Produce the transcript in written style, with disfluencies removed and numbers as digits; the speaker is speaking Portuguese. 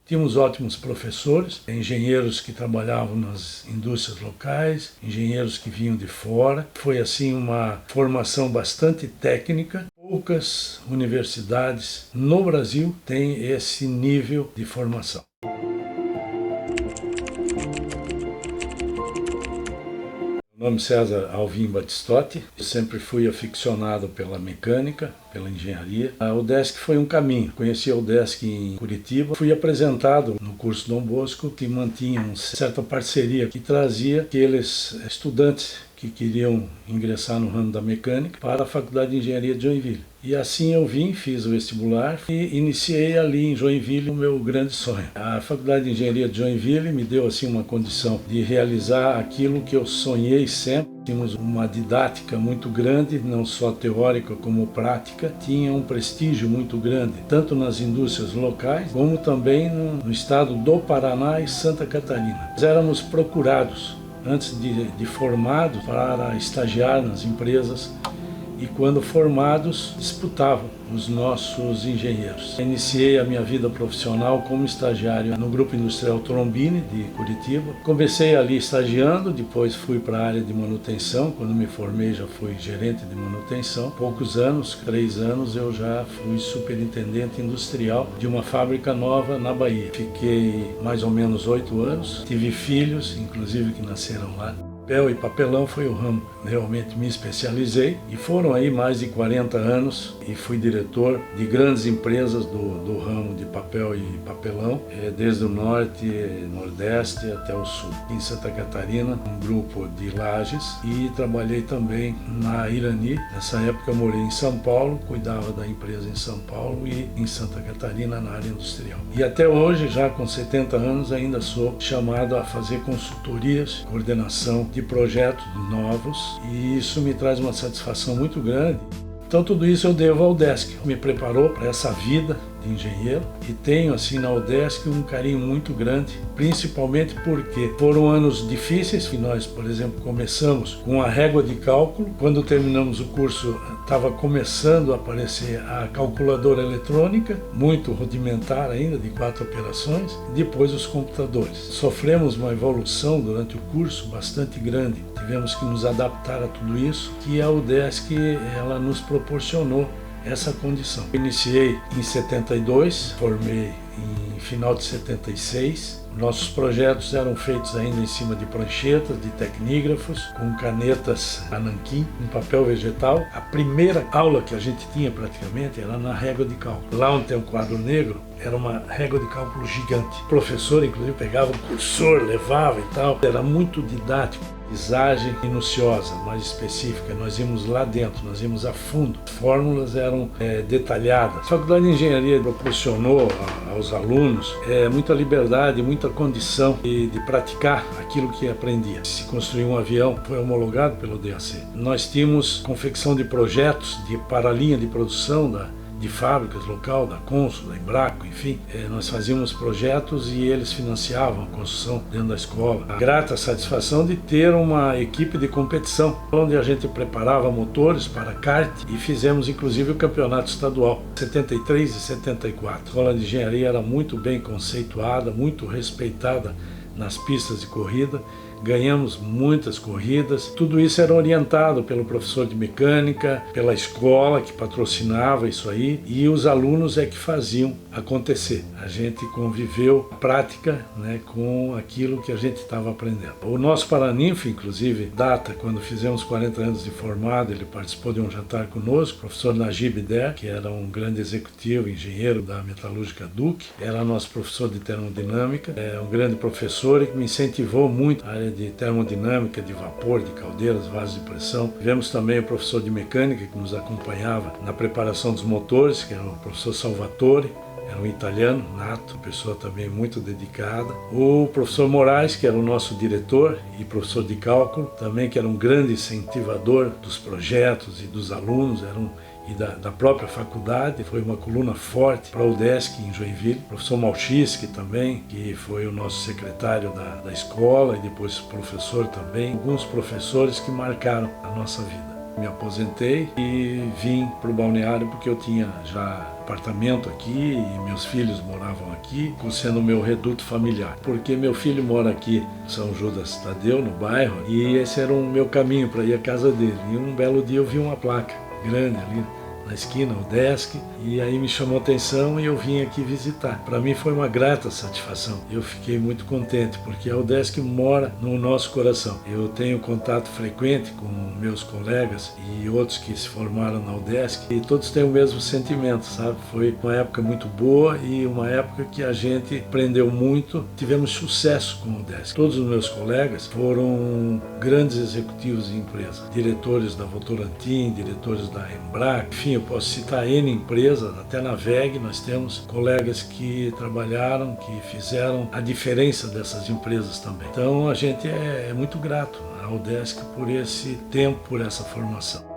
Tínhamos ótimos professores, engenheiros que trabalhavam nas indústrias locais, engenheiros que vinham de fora. Foi assim uma formação bastante técnica. Poucas universidades no Brasil têm esse nível de formação. Meu nome é César Alvim Batistotti, eu sempre fui aficionado pela mecânica, pela engenharia. A UDESC foi um caminho. Conheci a UDESC em Curitiba, fui apresentado no curso Dom Bosco, que mantinha uma certa parceria que trazia aqueles estudantes que queriam ingressar no ramo da mecânica para a Faculdade de Engenharia de Joinville. E assim eu vim, fiz o vestibular e iniciei ali em Joinville o meu grande sonho. A Faculdade de Engenharia de Joinville me deu assim uma condição de realizar aquilo que eu sonhei sempre. Tínhamos uma didática muito grande, não só teórica como prática. Tinha um prestígio muito grande, tanto nas indústrias locais, como também no estado do Paraná e Santa Catarina. Nós éramos procurados antes de formados para estagiar nas empresas e quando formados disputavam os nossos engenheiros. Iniciei a minha vida profissional como estagiário no Grupo Industrial Trombini de Curitiba. Comecei ali estagiando, depois fui para a área de manutenção. Quando me formei já fui gerente de manutenção. Poucos anos, 3 anos, eu já fui superintendente industrial de uma fábrica nova na Bahia. Fiquei mais ou menos 8 anos, tive filhos, inclusive que nasceram lá. Papel e papelão foi o ramo que realmente me especializei e foram aí mais de 40 anos e fui diretor de grandes empresas do ramo de papel e papelão, desde o norte, nordeste até o sul. Em Santa Catarina, um grupo de Lages, e trabalhei também na Irani. Nessa época eu morei em São Paulo, cuidava da empresa em São Paulo e em Santa Catarina na área industrial. E até hoje, já com 70 anos, ainda sou chamado a fazer consultorias, coordenação de projetos novos, e isso me traz uma satisfação muito grande. Então tudo isso eu devo ao UDESC, me preparou para essa vida de engenheiro e tenho assim na UDESC um carinho muito grande, principalmente porque foram anos difíceis que nós, por exemplo, começamos com a régua de cálculo. Quando terminamos o curso estava começando a aparecer a calculadora eletrônica, muito rudimentar ainda, de 4 operações, depois os computadores. Sofremos uma evolução durante o curso bastante grande, tivemos que nos adaptar a tudo isso, que a UDESC ela nos proporcionou essa condição. Iniciei em 72, formei em final de 76. Nossos projetos eram feitos ainda em cima de pranchetas, de tecnígrafos, com canetas nanquim, em papel vegetal. A primeira aula que a gente tinha praticamente era na régua de cálculo. Lá onde tem um quadro negro, era uma régua de cálculo gigante. O professor, inclusive, pegava o cursor, levava e tal. Era muito didático. Paisagem minuciosa, mais específica. Nós íamos lá dentro, nós íamos a fundo. As fórmulas eram detalhadas. A Faculdade de Engenharia proporcionou aos alunos muita liberdade, muita condição de praticar aquilo que aprendia. Se construir um avião, foi homologado pelo DAC. Nós tínhamos confecção de projetos para a linha de produção de fábricas local, da Consul, da Embraco, enfim. Nós fazíamos projetos e eles financiavam a construção dentro da escola. A grata satisfação de ter uma equipe de competição, onde a gente preparava motores para kart e fizemos inclusive o campeonato estadual, 73 e 74. A escola de engenharia era muito bem conceituada, muito respeitada nas pistas de corrida. Ganhamos muitas corridas, tudo isso era orientado pelo professor de mecânica, pela escola que patrocinava isso aí, e os alunos é que faziam acontecer. A gente conviveu prática, com aquilo que a gente estava aprendendo. O nosso Paraninf, inclusive, data quando fizemos 40 anos de formado, ele participou de um jantar conosco, o professor Najib Der, que era um grande executivo, engenheiro da metalúrgica Duke, era nosso professor de termodinâmica, um grande professor e que me incentivou muito a área de termodinâmica, de vapor, de caldeiras, vasos de pressão. Tivemos também o professor de mecânica que nos acompanhava na preparação dos motores, que era o professor Salvatore, era um italiano nato, pessoa também muito dedicada. O professor Moraes, que era o nosso diretor e professor de cálculo, também que era um grande incentivador dos projetos e dos alunos, e da própria faculdade, foi uma coluna forte para a UDESC em Joinville. O professor Malchiski também, que foi o nosso secretário da escola e depois professor também. Alguns professores que marcaram a nossa vida. Me aposentei e vim para o balneário porque eu tinha já apartamento aqui e meus filhos moravam aqui, sendo o meu reduto familiar. Porque meu filho mora aqui em São Judas Tadeu, no bairro, e esse era o meu caminho para ir à casa dele. E um belo dia eu vi uma placa grande ali na esquina, o Desk, e aí me chamou a atenção e eu vim aqui visitar. Para mim foi uma grata satisfação. Eu fiquei muito contente porque a UDESC mora no nosso coração. Eu tenho contato frequente com meus colegas e outros que se formaram na UDESC e todos têm o mesmo sentimento, sabe? Foi uma época muito boa e uma época que a gente aprendeu muito, tivemos sucesso com a UDESC. Todos os meus colegas foram grandes executivos de empresa, diretores da Votorantim, diretores da Embraer, enfim, eu posso citar N empresas, até na VEG nós temos colegas que trabalharam, que fizeram a diferença dessas empresas também. Então a gente é muito grato ao UDESC por esse tempo, por essa formação.